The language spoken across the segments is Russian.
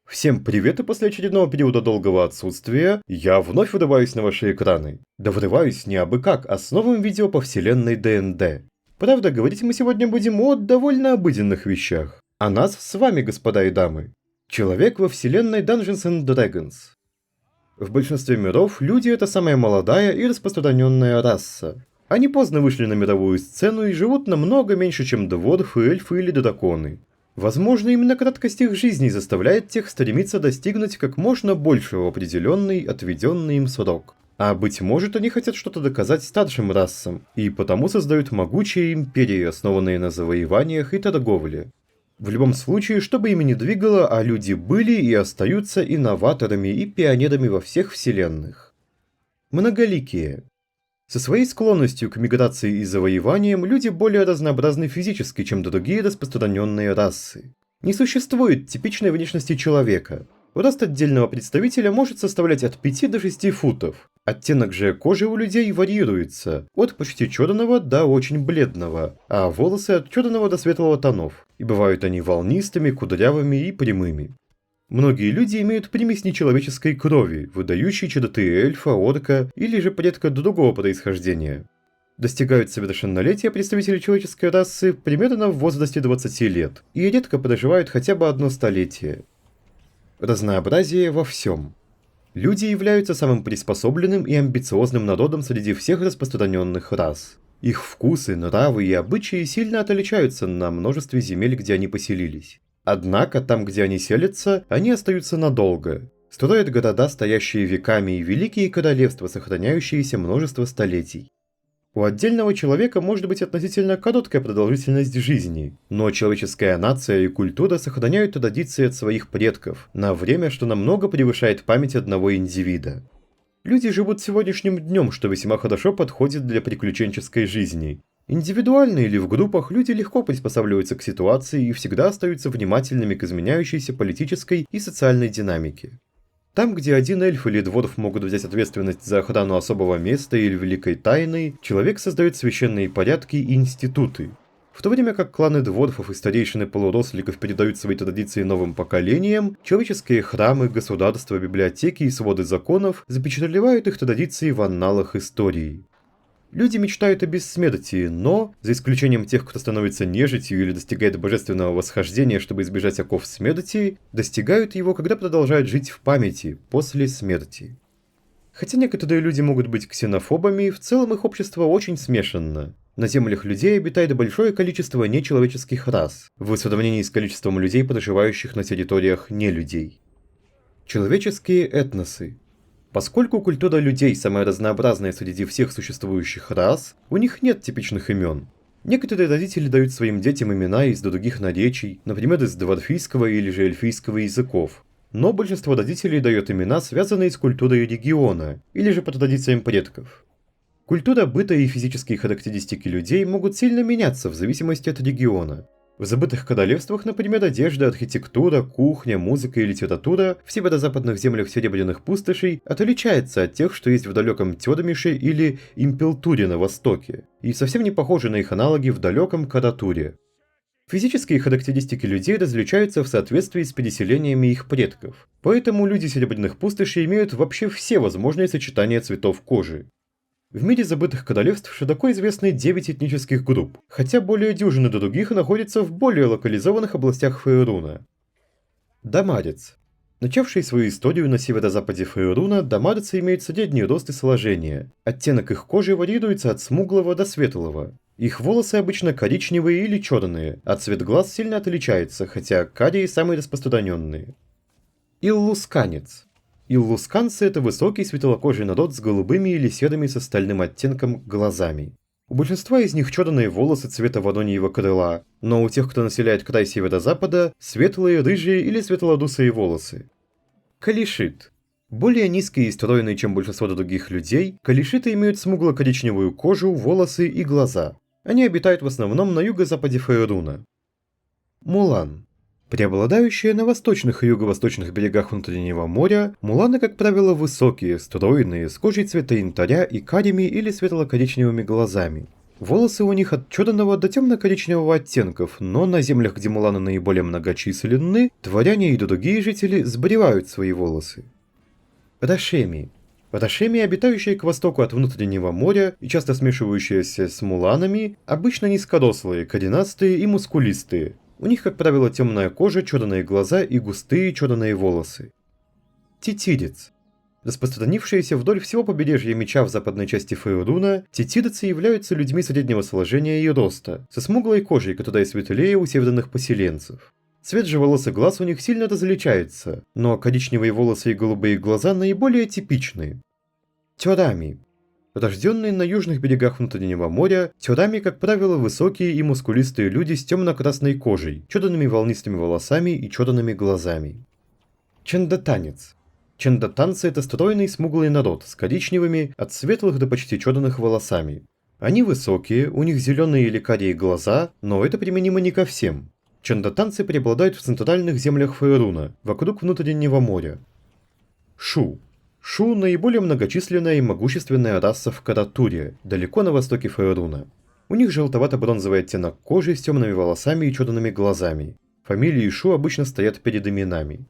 Всем привет, и после очередного периода долгого отсутствия я вновь врываюсь на ваши экраны. Да врываюсь не абы как, а с новым видео по вселенной ДНД. Правда, говорить мы сегодня будем о довольно обыденных вещах. О нас с вами, господа и дамы. Человек во вселенной Dungeons and Dragons. В большинстве миров люди — это самая молодая и распространенная раса. Они поздно вышли на мировую сцену и живут намного меньше, чем дворфы, эльфы или драконы. Возможно, именно краткость их жизни заставляет тех стремиться достигнуть как можно большего в определенный, отведенный им срок. А быть может, они хотят что-то доказать старшим расам, и потому создают могучие империи, основанные на завоеваниях и торговле. В любом случае, что бы ими ни двигало, а люди были и остаются инноваторами и пионерами во всех вселенных. Многоликие. Со своей склонностью к миграции и завоеваниям люди более разнообразны физически, чем другие распространенные расы. Не существует типичной внешности человека. Рост отдельного представителя может составлять от 5 до 6 футов. Оттенок же кожи у людей варьируется, от почти черного до очень бледного, а волосы от черного до светлого тонов, и бывают они волнистыми, кудрявыми и прямыми. Многие люди имеют примесь нечеловеческой крови, выдающей черты эльфа, орка или же предка другого происхождения. Достигают совершеннолетия представители человеческой расы примерно в возрасте 20 лет и редко проживают хотя бы одно столетие. Разнообразие во всем. Люди являются самым приспособленным и амбициозным народом среди всех распространенных рас. Их вкусы, нравы и обычаи сильно отличаются на множестве земель, где они поселились. Однако, там, где они селятся, они остаются надолго. Строят города, стоящие веками, и великие королевства, сохраняющиеся множество столетий. У отдельного человека может быть относительно короткая продолжительность жизни, но человеческая нация и культура сохраняют традиции от своих предков на время, что намного превышает память одного индивида. Люди живут сегодняшним днем, что весьма хорошо подходит для приключенческой жизни. Индивидуально или в группах люди легко приспосабливаются к ситуации и всегда остаются внимательными к изменяющейся политической и социальной динамике. Там, где один эльф или дворф могут взять ответственность за охрану особого места или великой тайны, человек создает священные порядки и институты. В то время как кланы дворфов и старейшины полуросликов передают свои традиции новым поколениям, человеческие храмы, государства, библиотеки и своды законов запечатлевают их традиции в анналах истории. Люди мечтают о бессмертии, но, за исключением тех, кто становится нежитью или достигает божественного восхождения, чтобы избежать оков смерти, достигают его, когда продолжают жить в памяти, после смерти. Хотя некоторые люди могут быть ксенофобами, в целом их общество очень смешанно. На землях людей обитает большое количество нечеловеческих рас, в сравнении с количеством людей, проживающих на территориях нелюдей. Человеческие этносы. Поскольку культура людей самая разнообразная среди всех существующих рас, у них нет типичных имен. Некоторые родители дают своим детям имена из других наречий, например, из дворфийского или же эльфийского языков. Но большинство родителей дает имена, связанные с культурой региона, или же по традициям предков. Культура быта и физические характеристики людей могут сильно меняться в зависимости от региона. В забытых королевствах, например, одежда, архитектура, кухня, музыка и литература в северо-западных землях Серебряных пустошей отличается от тех, что есть в далеком Тёдмише или Импелтуре на востоке, и совсем не похожи на их аналоги в далеком Каратуре. Физические характеристики людей различаются в соответствии с переселениями их предков, поэтому люди Серебряных пустошей имеют вообще все возможные сочетания цветов кожи. В мире забытых королевств широко известны 9 этнических групп, хотя более дюжины других находятся в более локализованных областях Фейруна. Дамарец. Начавшие свою историю на северо-западе Фейруна, дамарцы имеют средний рост и сложение. Оттенок их кожи варьируется от смуглого до светлого. Их волосы обычно коричневые или черные, а цвет глаз сильно отличается, хотя карие самые распространенные. Иллусканец. Иллусканцы — это высокий светлокожий народ с голубыми или серыми с остальным оттенком глазами. У большинства из них черные волосы цвета вороньего крыла, но у тех, кто населяет край северо-запада, светлые, рыжие или светлорусые волосы. Калишит. Более низкие и стройные, чем большинство других людей, калишиты имеют смугло-коричневую кожу, волосы и глаза. Они обитают в основном на юго-западе Фейруна. Мулан. Преобладающие на восточных и юго-восточных берегах внутреннего моря, муланы, как правило, высокие, стройные, с кожей цвета янтаря и карими или светло-коричневыми глазами. Волосы у них от черного до темно-коричневого оттенков, но на землях, где муланы наиболее многочисленны, дворяне и другие жители сбривают свои волосы. Рашеми. Рашеми, обитающие к востоку от внутреннего моря и часто смешивающиеся с муланами, обычно низкорослые, коренастые и мускулистые. У них, как правило, темная кожа, черные глаза и густые черные волосы. Титирец. Распространившиеся вдоль всего побережья меча в западной части Фейруна, титирцы являются людьми среднего сложения и роста, со смуглой кожей, которая светлее у северных поселенцев. Цвет же волос и глаз у них сильно различается, но коричневые волосы и голубые глаза наиболее типичны. Тёрами. Рожденные на южных берегах внутреннего моря, тёрами, как правило, высокие и мускулистые люди с темно-красной кожей, черными волнистыми волосами и черными глазами. Чендатанец. Чендатанцы – это стройный смуглый народ с коричневыми, от светлых до почти черных волосами. Они высокие, у них зеленые или карие глаза, но это применимо не ко всем. Чендатанцы преобладают в центральных землях Фейруна, вокруг внутреннего моря. Шу. Шу – наиболее многочисленная и могущественная раса в Каратуре, далеко на востоке Фейруна. У них желтовато-бронзовый оттенок кожи с темными волосами и черными глазами. Фамилии Шу обычно стоят перед именами.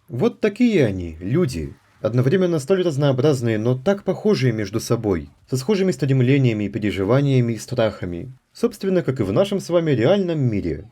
Вот такие они, люди. Одновременно столь разнообразные, но так похожие между собой, со схожими стремлениями, переживаниями и страхами. Собственно, как и в нашем с вами реальном мире.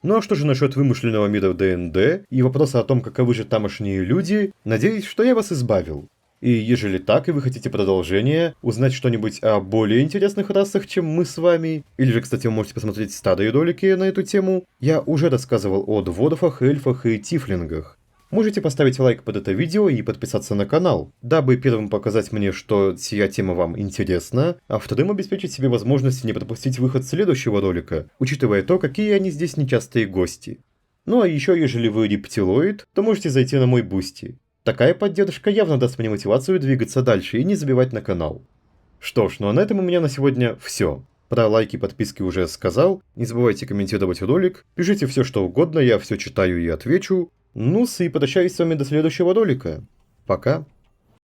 Ну а что же насчет вымышленного мира ДНД и вопроса о том, каковы же тамошние люди, надеюсь, что я вас избавил. И ежели так, и вы хотите продолжения, узнать что-нибудь о более интересных расах, чем мы с вами, или же, кстати, вы можете посмотреть старые ролики на эту тему, я уже рассказывал о дворфах, эльфах и тифлингах. Можете поставить лайк под это видео и подписаться на канал, дабы первым показать мне, что сия тема вам интересна, а вторым обеспечить себе возможность не пропустить выход следующего ролика, учитывая то, какие они здесь нечастые гости. Ну а еще, ежели вы рептилоид, то можете зайти на мой бусти. Такая поддержка явно даст мне мотивацию двигаться дальше и не забивать на канал. Что ж, ну а на этом у меня на сегодня все. Про лайки и подписки уже сказал, не забывайте комментировать ролик, пишите все что угодно, я все читаю и отвечу. Ну-с, и прощаюсь с вами до следующего ролика. Пока.